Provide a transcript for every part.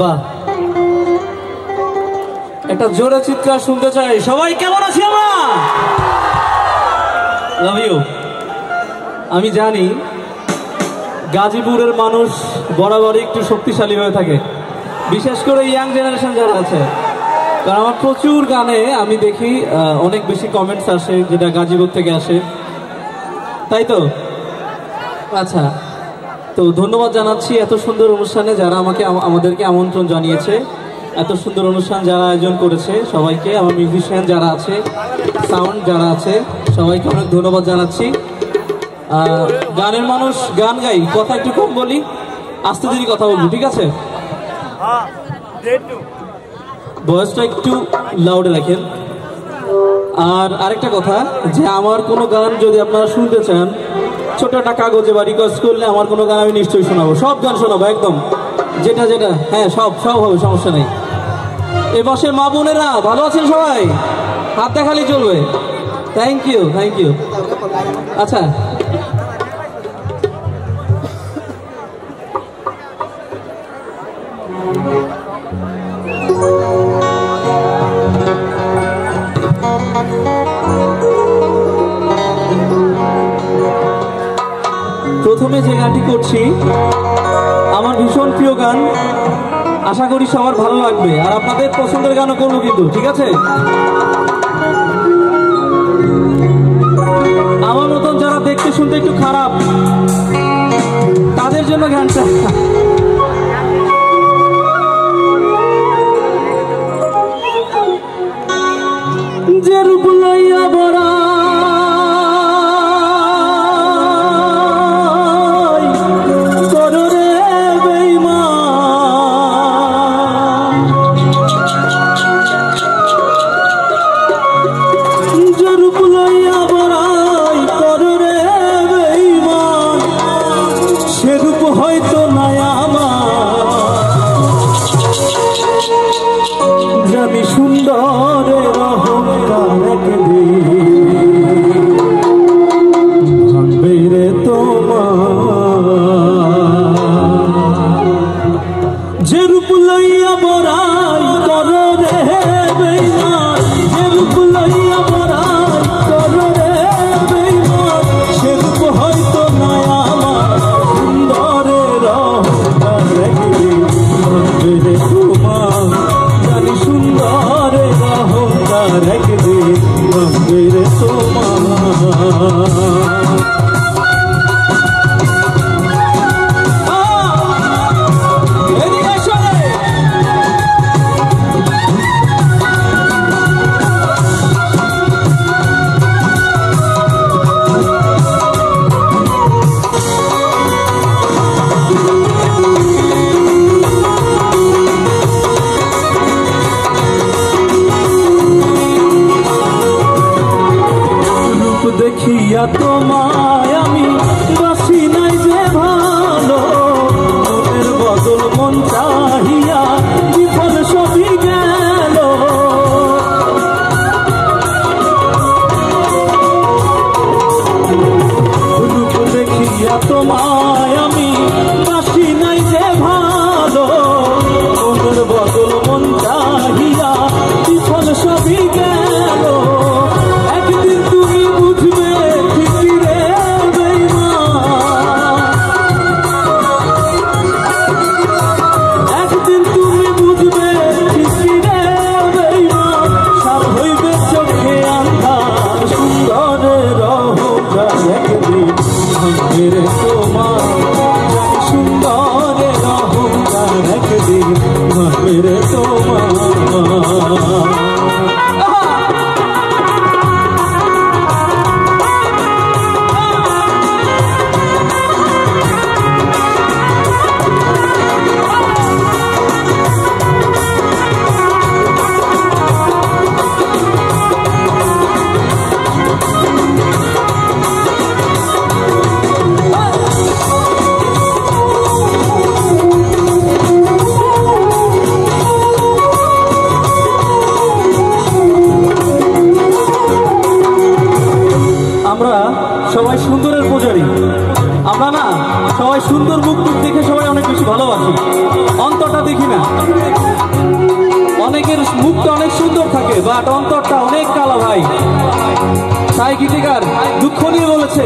বাহ, একটা জোরে চিৎকার শুনতে চাই। সবাই কেমন আছি আমরা? Love you. আমি জানি গাজীপুরের মানুষ বরাবরই একটু শক্তিশালী হয়ে থাকে, বিশেষ করে ইয়াং জেনারেশন যারা আছে। কারণ আমার প্রচুর গানে আমি দেখি অনেক বেশি কমেন্টস আসে, যেটা গাজীপুর থেকে আসে, তাই তো? আচ্ছা, তো ধন্যবাদ জানাচ্ছি এত সুন্দর অনুষ্ঠানে যারা আমাদেরকে আমন্ত্রণ জানিয়েছে, এত সুন্দর অনুষ্ঠান যারা আয়োজন করেছে সবাইকে, আমার মিউজিশিয়ান যারা আছে, সাউন্ড যারা আছে, সবাইকে অনেক ধন্যবাদ জানাচ্ছি। গানের মানুষ, গান গাই, কথা একটু কম বলি, আস্তে ধীরে কথা বলবো, ঠিক আছে? ভয়েসটা একটু লাউডে রাখেন। আর আরেকটা কথা, যে আমার কোনো গান যদি আপনারা শুনতে চান, ছোট একটা কাগজে বা রিকোয়েস্ট করলে আমার কোনো গান আমি নিশ্চয়ই শোনাবো, সব গান শোনাবো একদম, যেটা যেটা, হ্যাঁ সব হবে, সমস্যা নেই। এ বসের মা বোনেরা ভালো আছেন সবাই? হাত দেখালেই চলবে। Thank you, thank you. আচ্ছা, প্রথমে যে গানটি করছি আমার ভীষণ প্রিয় গান, আশা করি সবার ভালো লাগবে, আর আপনাদের পছন্দের গানও করবো কিন্তু, ঠিক আছে? আমার মতন যারা দেখতে শুনতে একটু খারাপ তাদের জন্য গানটা। যে রূপ লইয়া বড়া দেখিয়া তোমায় আমি বাসি নাই যে ভালো, মনের বদল মন চাহিয়া বিফল সবই গেল। রূপ দেখিয়া তোমায় আমি বাসি নাই যে ভালো, মনের বদল মন চাহিয়া বিফল সবই গেল। একদিন তুমি বুঝবে ঠিকই রে বেঈমান, একদিন তুমি বুঝবে ঠিকই রে বেঈমান, সব হইবে চোখে আন্ধার, সুন্দরের অহংকার একদিন ভাঙবে রে তোমার, সুন্দরের অহংকার একদিন ভাঙবে রে তোমার। সবাই সুন্দরের পূজারী, আমরা না সবাই সুন্দর মুখ দেখে সবাই অনেক বেশি ভালোবাসি, অন্তরটা দেখি না। অনেকের মুখটা অনেক সুন্দর থাকে, বাট অন্তরটা অনেক কালো ভাই। তাই গীতিকার দুঃখ নিয়ে বলেছে,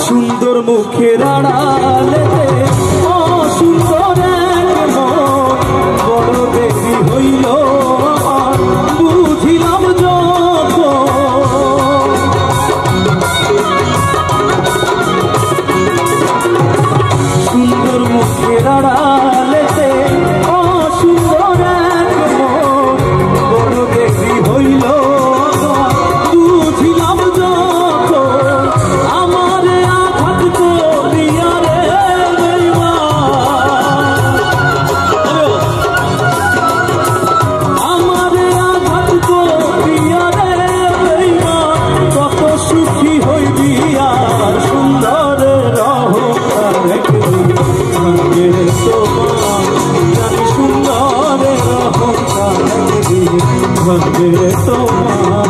সুন্দর মুখের আড়ালেতে অসুন্দর এক মন, বড় দেরি হইল বুঝিলাম যত। সুন্দর মুখের আড়ালেতে অসুন্দর এক মন, বড় দেরি হইল বুঝিলাম যত। আমারে আঘাত করিয়া রে আমারে আঘাত করিয়া রে কত সুখী হইবি আর সুন্দর রহকার ভাগ্যের তোমার জানি সুন্দর রহকার ভাগ্যের তোমার।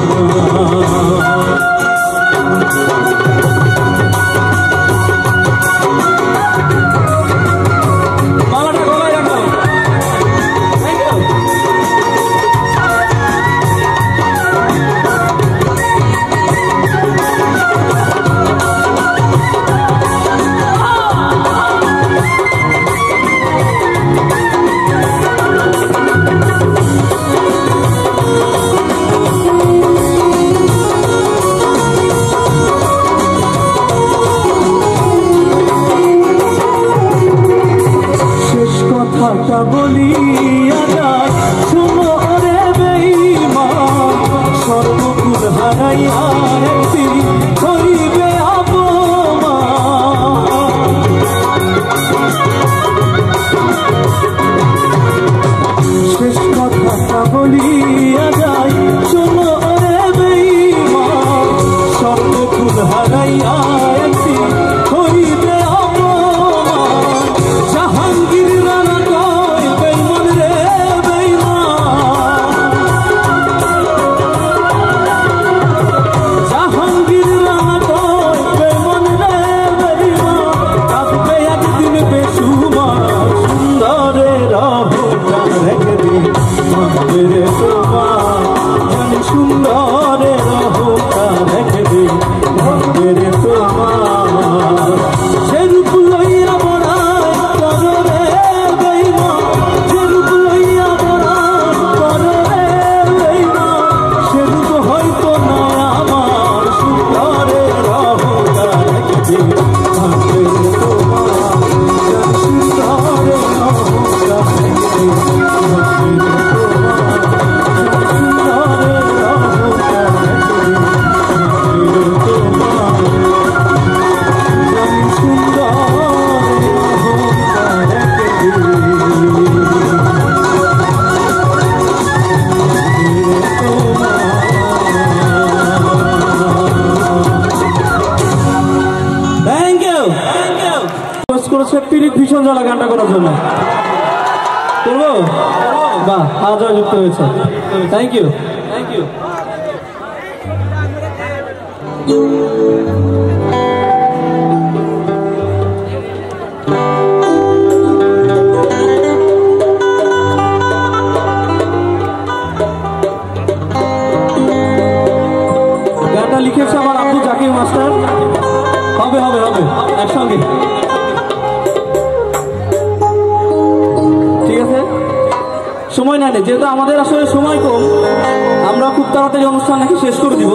কথা বলিয়া যায় শোনো রে বেঈমান, সর্বকুল হারাইয়া একদিন হইবে অপমান। শেষ কথাটা বলিয়া যায় শোনো রে বেঈমান, সর্বকুল হারাইয়া একদিন হইবে অপমান। জাহাঙ্গীর রানা সুন্দরে রহকার একদিন ভাগ্যের তোমার। যে রূপ লইয়া বড়াই করো রে বেঈমান, যে রূপ লইয়া বড়াই করো রে বেঈমান, সে রূপ হয়তো না আমার সুন্দরে রহকার একদিন ভাগ্যের তোমার। সুন্দরে রহকার একদিন ভাগ্যের করেছে পিরিত ভীষণ জ্বালা গানটা করার জন্য। করবো? বাহ, আজ যুক্ত হয়েছে, থ্যাংক ইউ, থ্যাংক ইউ। গানটা লিখেছে আমার আব্দুল জাকির মাস্টার। হবে হবে হবে একসঙ্গে, ঠিক আছে? সময় নাই, যেহেতু আমাদের আসলে সময় কম, আমরা খুব তাড়াতাড়ি অনুষ্ঠান নাকি শেষ করে দিব।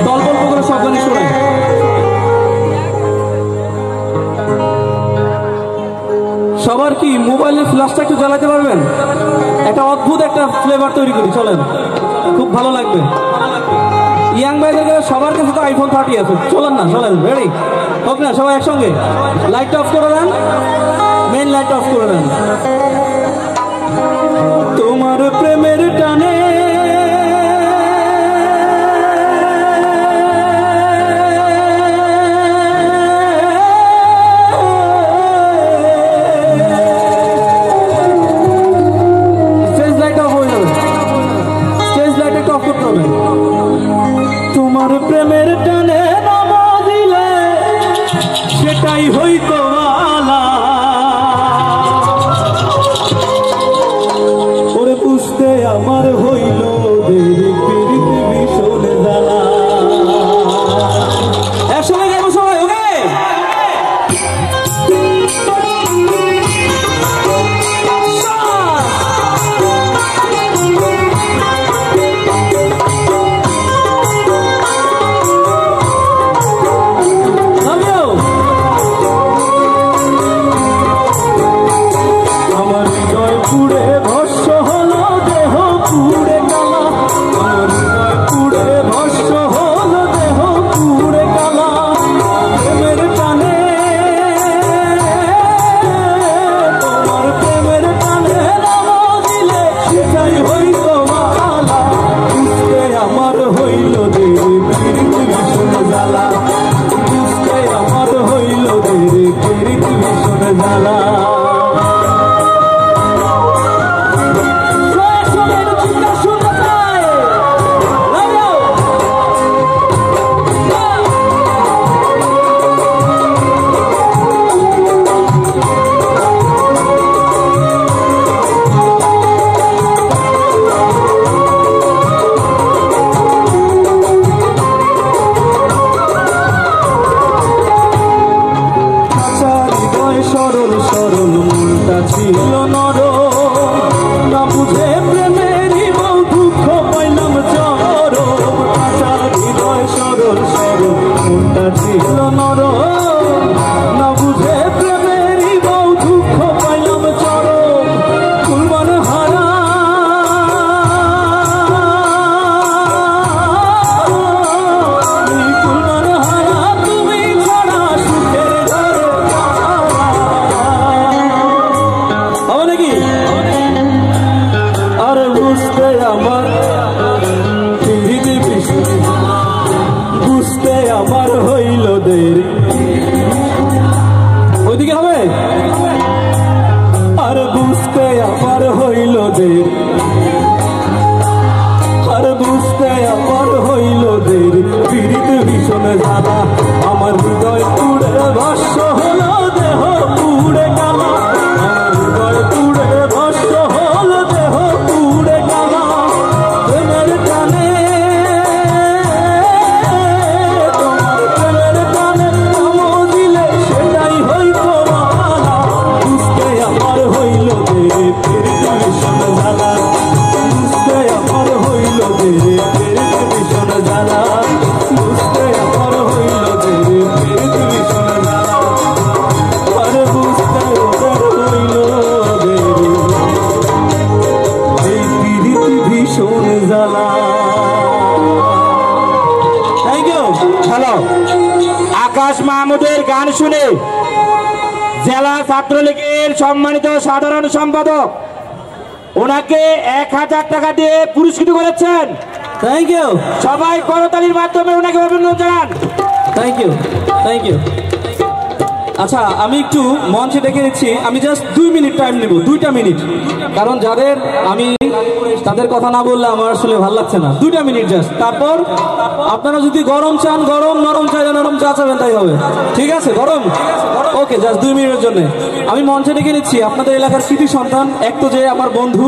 গল্প করে সব গানই শোনাই। সবার কি মোবাইলের ফ্ল্যাশটা একটু জ্বালাতে পারবেন? একটা অদ্ভুত একটা ফ্লেভার তৈরি করি, চলেন, খুব ভালো লাগবে। ইয়াং ভাইদের কাছে সবার কাছে তো আইফোন 30 আছে, চলেন না, চলেন, রেডি হোক না সবাই একসঙ্গে। লাইট অফ করে দেন, মেন লাইট অফ করে দেন। তোমার প্রেমের টানে স্টেজ লাইট অফ হয়ে যাবে, স্টেজ লাইট একটু অফ করতে হবে। তোমার প্রেমের টানে নামা দিলে সেটাই হইতো বালা। ওরে বুঝতে আমার হইল দেরি, পীড়িত ভীষণ জ্বালা। একসঙ্গে যাবো সবাই, ওকে? ওইদিকে হবে আর বুঝতে আমার হইল দেরি, আর বুঝতে আমার হইল দেরি, পীড়িত ভীষণ জ্বালা। আমার হৃদয় পুড়ে ভস্ম হলো, দেহ পুড়ে গেল। আমার হৃদয় পুড়ে ভস্ম হলো, দেহ পুড়ে গেল। প্রেমের টানে, তোমার প্রেমের টানে নাম দিলে সেটাই হইতো মালা। বুঝতে আমার হইল দেরি, পীড়িত ভীষণ জ্বালা। বুঝতে আমার হইল দেরি, পীড়িত ভীষণ জ্বালা। বুঝতে আমার হইল দেরি, পীড়িত ভীষণ জ্বালা। আর বুঝতে ওদের হইল দেরি, এই পীড়িত ভীষণ জ্বালা। Thank you. হ্যালো, আকাশ মাহমুদের গান শুনে জেলা ছাত্রলীগের সম্মানিত সাধারণ সম্পাদক ওনাকে 1000 টাকা দিয়ে পুরস্কৃত করেছেন। Thank you. সবাই করতালির মাধ্যমে ওনাকে অভিনন্দন জানান। Thank you, thank you. আচ্ছা, আমি একটু মঞ্চে ডেকে নিচ্ছি। আমি জাস্ট 2 মিনিট টাইম নেব, 2টা মিনিট, কারণ যাদের আমি তাদের কথা না বললে আমার আসলে ভালো লাগছে না। 2টা মিনিট জাস্ট। তারপর আপনারা যদি গরম চান গরম, নরম চাইলে নরম, চা চাবেন তাই হবে। ঠিক আছে? গরম, ওকে। জাস্ট 2 মিনিটের জন্য আমি মঞ্চে ডেকে নিচ্ছি আপনাদের এলাকার কৃতি সন্তান, এক তো যে আমার বন্ধু,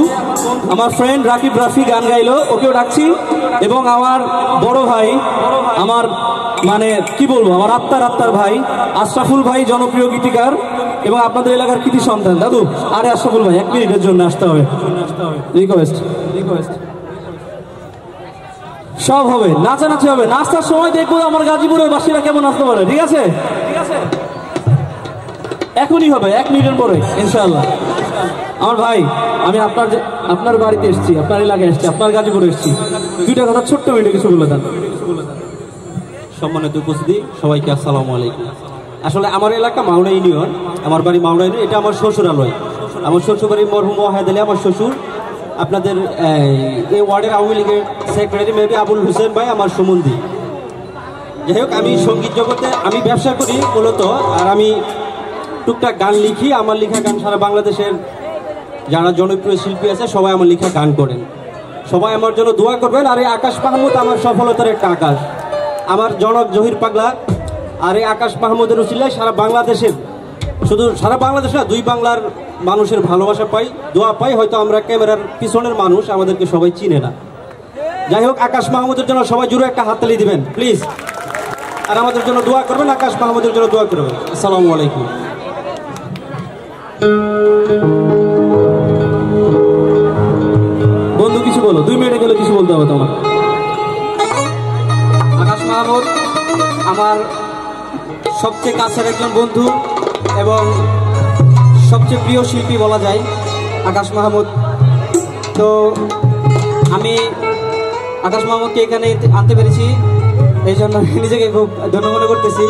আমার ফ্রেন্ড রাকিব রাফি গান গাইলো, ওকেও ডাকছি। এবং আমার বড় ভাই, আমার মানে কি বলবো, আমার আত্মার ভাই আশরাফুল ভাই, জনপ্রিয় গীতিকার এবং আপনাদের এলাকার কৃতি সন্তান। দাদু, আরে আশরাফুল ভাই 1 মিনিটের জন্য আসতে হবে। রিকোয়েস্ট, সব হবে, নাচানাচি হবে। নাস্তার সময় দেখবো আমার গাজীপুরের বাসীরা কেমন নাচতে পারে। ঠিক আছে? এখনই হবে, 1 মিনিটের পরে ইনশাআল্লাহ। আমার ভাই, আমি আপনার বাড়িতে এসেছি, আপনার এলাকায় এসেছি, আপনার গাজীপুরে এসেছি। 2টা কথা ছোট্ট মিনিটে কিছু বলে দেন। সম্মানিত উপস্থিতি, সবাইকে আসসালামু আলাইকুম। আসলে আমার এলাকা মাওনা ইউনিয়ন, আমার বাড়ি মাওনা ইউনিয়ন। এটা আমার শ্বশুরালয়। আমার শ্বশুর বাড়ি মরহুম ওয়াহেদ আলী, আমার শ্বশুর। আপনাদের এই ওয়ার্ডের আওয়ামী লীগের সেক্রেটারি মেবি আবুল হোসেন ভাই আমার সম্বন্ধী। যাই হোক, আমি সঙ্গীত জগতে আমি ব্যবসা করি মূলত, আর আমি টুকটাক গান লিখি। আমার লেখা গান সারা বাংলাদেশের যারা জনপ্রিয় শিল্পী আছে সবাই আমার লেখা গান করেন। সবাই আমার জন্য দোয়া করবেন। আর এই আকাশ মাহমুদ আমার সফলতার একটা আকাশ। আমার জনক জহির পাগলা আর এই আকাশ মাহমুদের উসিলায় সারা বাংলাদেশের, শুধু সারা বাংলাদেশ না, 2 বাংলার মানুষের ভালোবাসা পাই, দোয়া পাই। হয়তো আমরা ক্যামেরার পিছনের মানুষ, আমাদেরকে সবাই চিনে না। যাই হোক, আকাশ মাহমুদের জন্য সবাই জুড়ে একটা হাততালি দিবেন প্লিজ, আর আমাদের জন্য দোয়া করবেন, আকাশ মাহমুদের জন্য দোয়া করবেন। আসসালামু আলাইকুম। বন্ধু কিছু বলো, 2 মিনিটে গেলে কিছু বলতে হবে তোমার। আকাশ মাহমুদ আমার সবচেয়ে কাছের একজন বন্ধু এবং সবচেয়ে প্রিয় শিল্পী বলা যায় আকাশ মাহমুদ। তো আমি আকাশ মাহমুদকে এখানে আনতে পেরেছি, এই জন্য নিজেকে খুব ধন্য মনে করতেছি।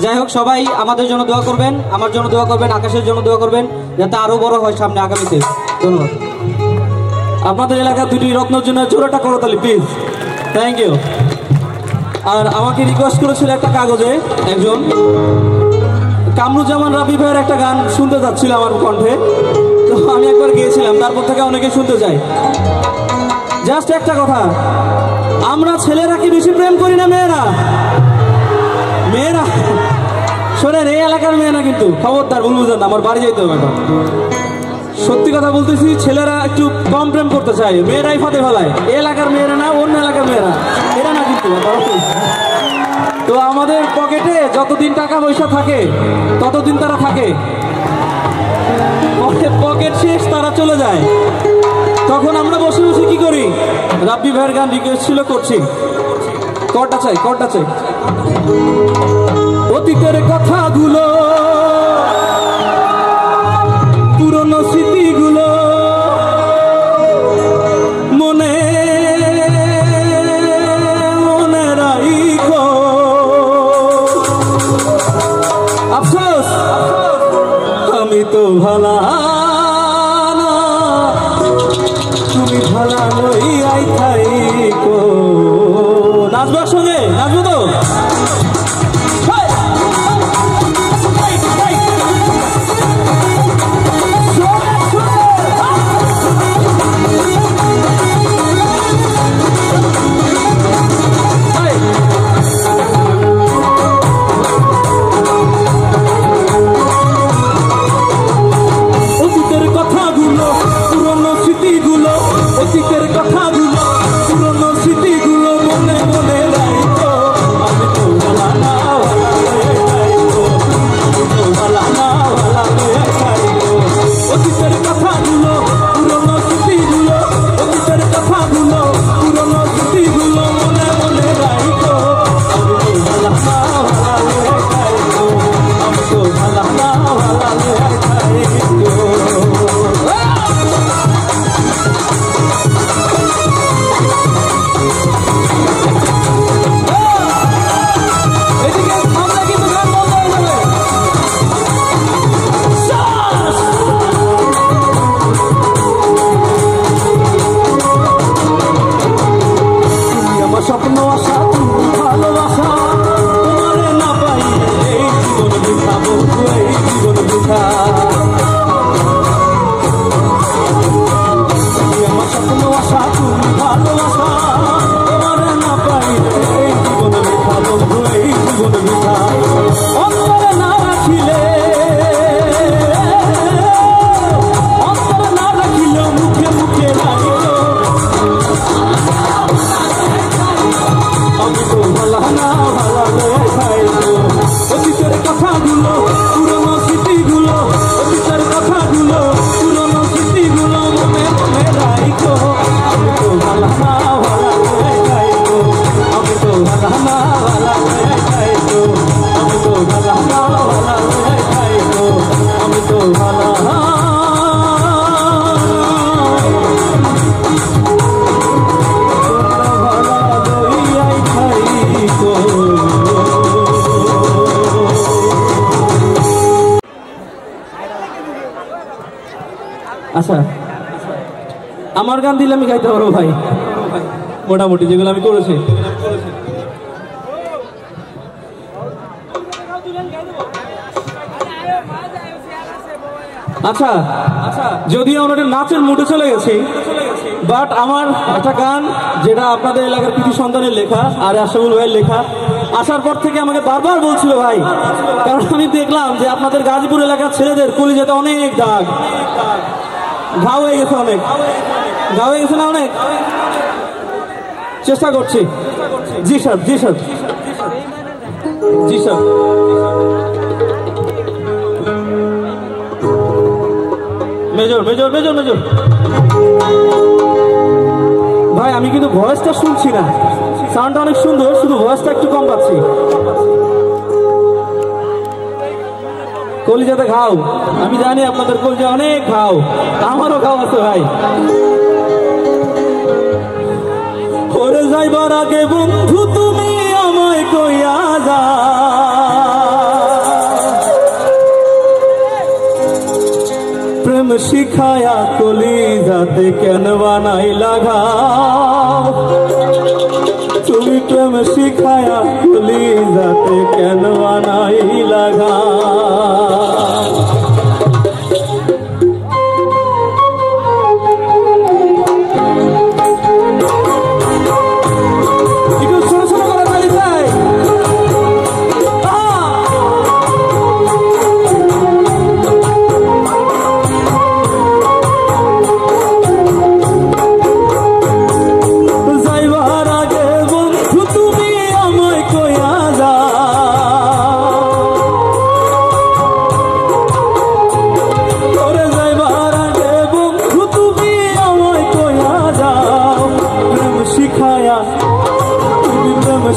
যাই হোক, সবাই আমাদের জন্য দোয়া করবেন, আমার জন্য দোয়া করবেন, আকাশের জন্য দোয়া করবেন, যাতে আরও বড় হয় সামনে আগামীতে। ধন্যবাদ। আপনাদের এলাকার 2টি রত্নের জন্য জোড়াটা করতালি প্লিজ। Thank you. আর আমাকে রিকোয়েস্ট করেছিল একটা কাগজে একজন, কামরুজ্জামান রাব্বি ভাইয়ের একটা গান শুনতে যাচ্ছিল আমার কণ্ঠে, তো আমি একবার গিয়েছিলাম, তারপর থেকে অনেকে শুনতে চাই। জাস্ট একটা কথা, আমরা ছেলেরা কি বেশি প্রেম করি না মেয়েরা? মেয়েরা শোনেন, এই এলাকার মেয়ে না কিন্তু, খবরদার ভুল বুঝেন না, আমার বাড়ি যেতে হবে এখন। সত্যি কথা বলতেছি, ছেলেরা একটু কম প্রেম করতে চায়, মেয়েরাই ফাঁদে ফেলায়। এই এলাকার মেয়েরা না, অন্য এলাকার মেয়েরা, এরা না কিন্তু। তো আমাদের পকেটে যতদিন টাকা পয়সা থাকে ততদিন তারা থাকে, পকেট শেষ তারা চলে যায়। তখন আমরা বসে বসে কি করি? রাব্বি ভাইয়ের গান রিকোয়েস্ট ছিল, করছি। কটা চাই, কটা চাই। অতীতের কথাগুলো, পুরনো স্মৃতিগুলো মনে মনে রাখো। আফসোস আমি তো ভালা না, তুমি ভালা লইয়াই থাইকো। নাচবার সঙ্গে নাচবো তো? অতীতের কথাগুলো, পুরনো স্মৃতিগুলো মনে মনে রাখো। আমি তো ভালা না, ভালা হয়ে যাইবো, আমি তো ভালা না, ভালা হয়ে যাইবো। অতীতের কথাগুলো, পুরনো স্মৃতিগুলো, অতীতের কথাগুলো, পুরনো স্মৃতিগুলো মনে মনে রাখো। আমি তো ভালা না, ভালা হয়ে যাইবো, আমি তো ভালা না, ভালা হয়ে যাইবো। স্বপ্ন আশা, ভালোবাসা, তোমারে না পাই এই জীবন বৃথা, বন্ধু এই জীবন বৃথা। আমার স্বপ্ন আশা, তুমি ভালোবাসা, তোমারে না পাই এই জীবন বৃথা, বন্ধু এই জীবন বৃথা। অন্তরে না রাখিলে, অন্তরে না রাখিলে মুখে মুখে রাখিল। আমি তো ভালা না, ভালা হয়ে যাইবো। অতীতের কথাগুলো, পুরনো স্মৃতিগুলো, অতীতের কথাগুলো, পুরনো স্মৃতিগুলো মনে মনে রাখো। আমি তো ভালা না, ভালা হয়ে যাইবো, আমি তো ভালা না, ভালা হয়ে যাইবো, আমি তো ভালা না, ভালা হয়ে যাইবো, আমি তো ভালা। আচ্ছা, আমার গান দিলে আমি গাইতে পারবো ভাই, মোটামুটি যেগুলো আমি করেছি। আচ্ছা আচ্ছা, যদিও আমরা নাচের মুডে চলে গেছি, বাট আমার একটা গান যেটা আপনাদের এলাকার কৃতি সন্তানের লেখা আর আশরাফুল ভাইয়ের লেখা, আসার পর থেকে আমাকে বারবার বলছিল ভাই, কারণ আমি দেখলাম যে আপনাদের গাজীপুর এলাকার ছেলেদের কলিজাতে অনেক দাগ, ঘা হয়ে গেছে, অনেক ঘা হয়ে গেছে না, অনেক চেষ্টা করছি। জি স্যার, জি স্যার, জি sir. Major major major major ভাই, আমি কিন্তু ভয়েসটা শুনছি না, সাউন্ডটা অনেক সুন্দর, শুধু ভয়েসটা একটু কম পাচ্ছি। কলিজাতে ঘাও, আমি জানি আপনাদের কলিজা অনেক ঘাও, আমারও ঘাও আছে ভাই। ওরে যাইবার আগে বন্ধু তুমি আমায় কইয়া যা, প্রেম শিখায়া কলিজাতে কেন বানাইলা ঘাও, তুমি প্রেম শিখায়া কলিজাতে কেন বানাইলা ঘাও।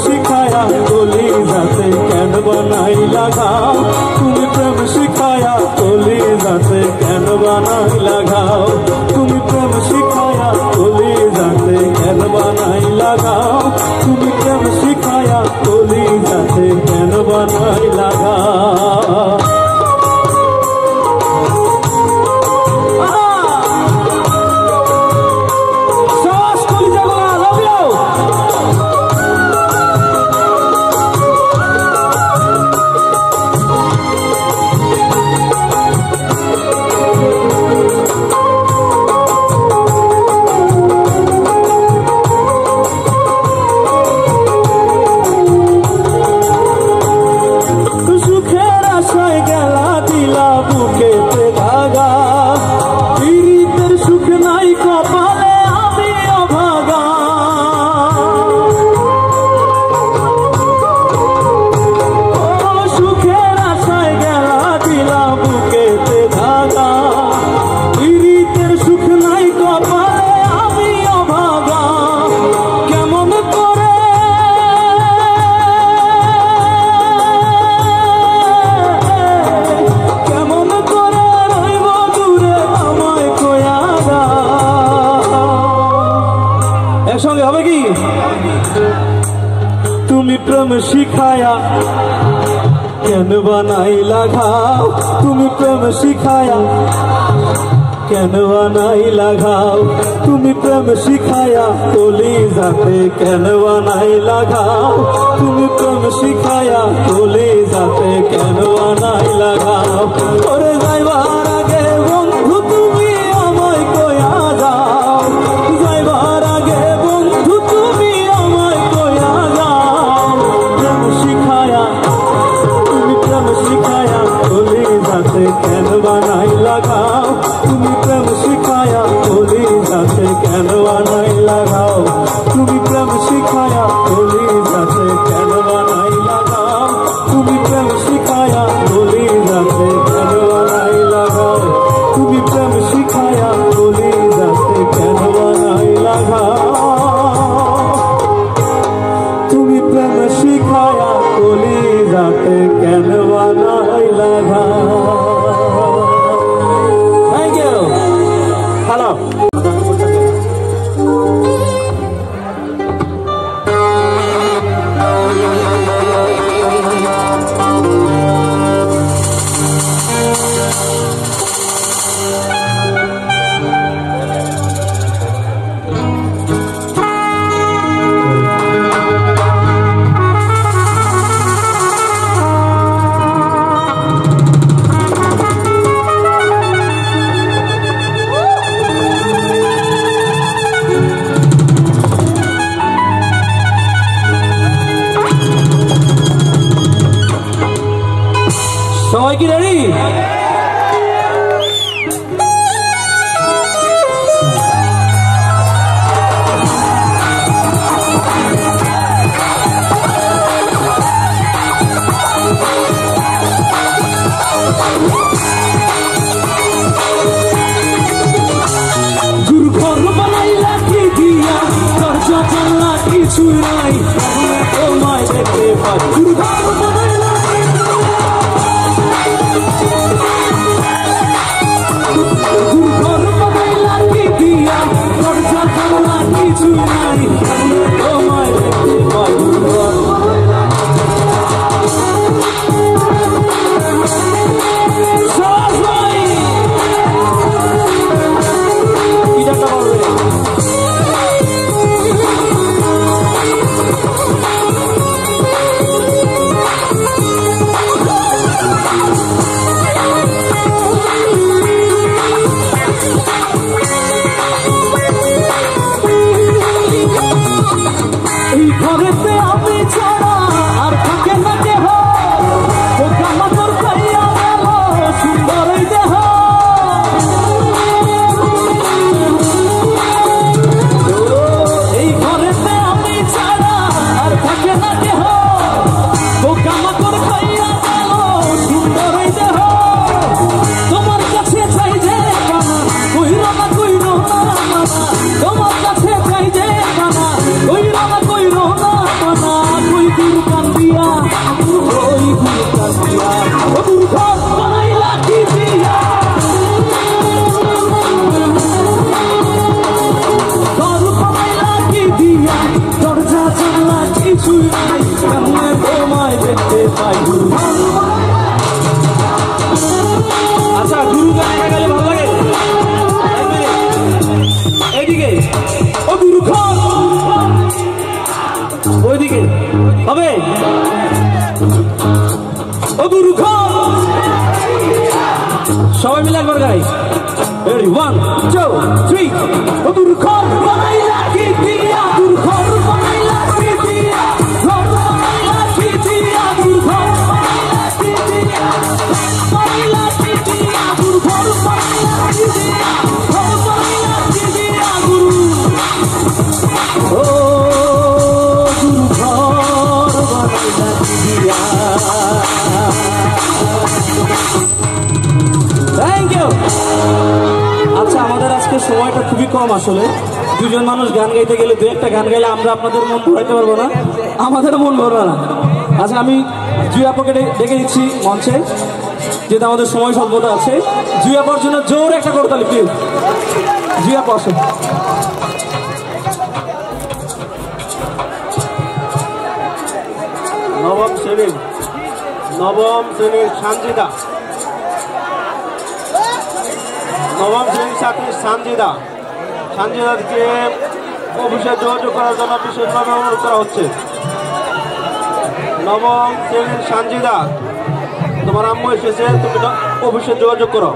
শিখায়া কলিজাতে কেন বানাইলা ঘাও, তুমি প্রেম শিখায়া কলিজাতে কেন বানাইলা ঘাও, তুমি প্রেম শিখায়া কলিজাতে কেন বানাইলা ঘাও, তুমি প্রেম শিখায়া কলিজাতে কেন বানাইলা ঘাও। একসঙ্গে হবে কি? তুমি প্রেম শিখায়া কেন বানাইলা ঘাও, তুমি প্রেম শিখায়া কেন বানাইলা ঘাও, তুমি প্রেম শিখায়া কলিজাতে কেন বানাইলা ঘাও, তুমি প্রেম শিখায়া কলিজাতে কেন বানাইলা ঘাও। ওরে যাইবার আগে বন্ধু তুমি আমায় কইয়া যাও, যাইবার আগে বন্ধু তুমি আমায় কইয়া যাও, প্রেম শিখায়া তুমি প্রেম শিখায়া কলিজাতে কেন বানাইলা ঘাও, তুমি প্রেম শিখায়া কলিজাতে কেন বানাইলা ঘাও, তুমি প্রেম শিখায়া কলিজাতে কেন বানাইলা ঘাও, তুমি প্রেম শিখায়া কলিজাতে কেন বানাইলা ঘাও, তুমি প্রেম শিখায়া কলিজাতে কেন বানাইলা ঘাও, তুমি প্রেম শিখায়া কলিজাতে কেন বানাইলা ঘাও। Thank you. হ্যালো। সবাই কি রেডি? ঘর বানাইলা কি দিয়া দরজা জানলা কিছু নাই তোমায় দেখতে পাই ঘর বানাইলা কি দিয়া দরজা জানলা কিছু নাই তোমায় দেখতে পাই এই ঘরেতে আমি ছাড়া আর থাকে না দেহ ওটা মাতর খাইয়া গেল সুন্দর দেহ এই ঘরেতে আমি ছাড়া আর থাকে না দেহ ওটা মাতর খাইয়া গেল সুন্দর দেহ তোমার কাছে চাই যে কানা কইরো না মানা তোমার কাছে চাই যে কানা কইরো না মানা কই দূর কান্দিয়া ওই দূর কান্দিয়া ও দূর ঘর বানাইলা কি দিয়া ঘর বানাইলা কি দিয়া দরজা জানলা কিছু নাই কেমনে তোমায় দেখতে পাই আচ্ছা গুরু গানে গেলে ভালো লাগে এইদিকে ও গুরু ঘর ওইদিকে হবে ও গুরু ঘর সবাই মিলে একবার গাই রেডি 1 2 3 ও গুরু ঘর বানাইলা কি দিয়া গুরু ঘর বানাইলা কি দিয়া ঘর বানাইলা কি দিয়া গুরু ঘর বানাইলা কি দিয়া বানাইলা কি দিয়া গুরু ঘর বানাইলা কি দিয়া ঘর বানাইলা কি দিয়া গুরু ও গুরু ঘর বানাইলা কি দিয়া থ্যাংক ইউ। আচ্ছা আমাদের আজকে সময়টা খুবই কম আসলে দুজন মানুষ গান গাইতে গেলে দু একটা গান গাইলে আমরা আপনাদের মন ভরাইতে পারবো না আমাদের মন ভরবে না। আচ্ছা আমি জুই আপাকে ডেকে দিচ্ছি মঞ্চে যেহেতু আমাদের সময় স্বল্পতা আছে। জুই আপার জন্য জোর একটা করতালি প্লিজ। জুই আপা আসো। নবম শ্রেণীর সানজিদা নবম শ্রেণীর ছাত্রী সানজিদাকে অফিসে যোগাযোগ করার জন্য বিশেষভাবে অনুরোধ করা হচ্ছে। নবম শ্রেণীর সানজিদা তোমার আম্মু এসেছে, তুমি অফিসে যোগাযোগ করো।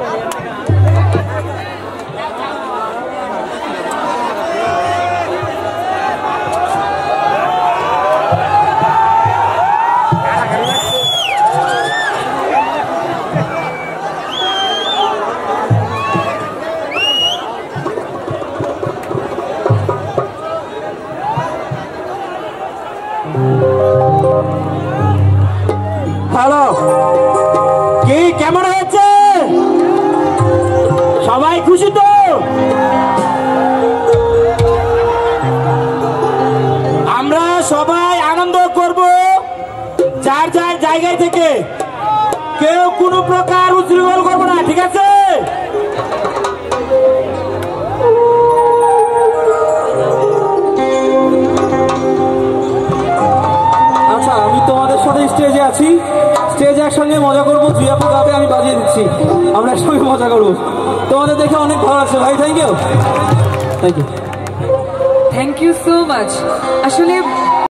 হ্যালো, কি কেমন হয়েছে? সবাই খুশি তো? আমরা সবাই আনন্দ করব যার যার জায়গায় থেকে, কেউ কোনো প্রকার উচ্ছৃঙ্খল করবো না, ঠিক আছে? আচ্ছা আমি তোমাদের সাথে স্টেজে আছি, স্টেজে একসঙ্গে মজা করবো। জুই আপু গাবে, আমি বাজিয়ে দিচ্ছি, আমরা একসঙ্গে মজা করবো। তোমাদের দেখে অনেক ভালো লাগছে ভাই, thank you. Thank you so much. আসলে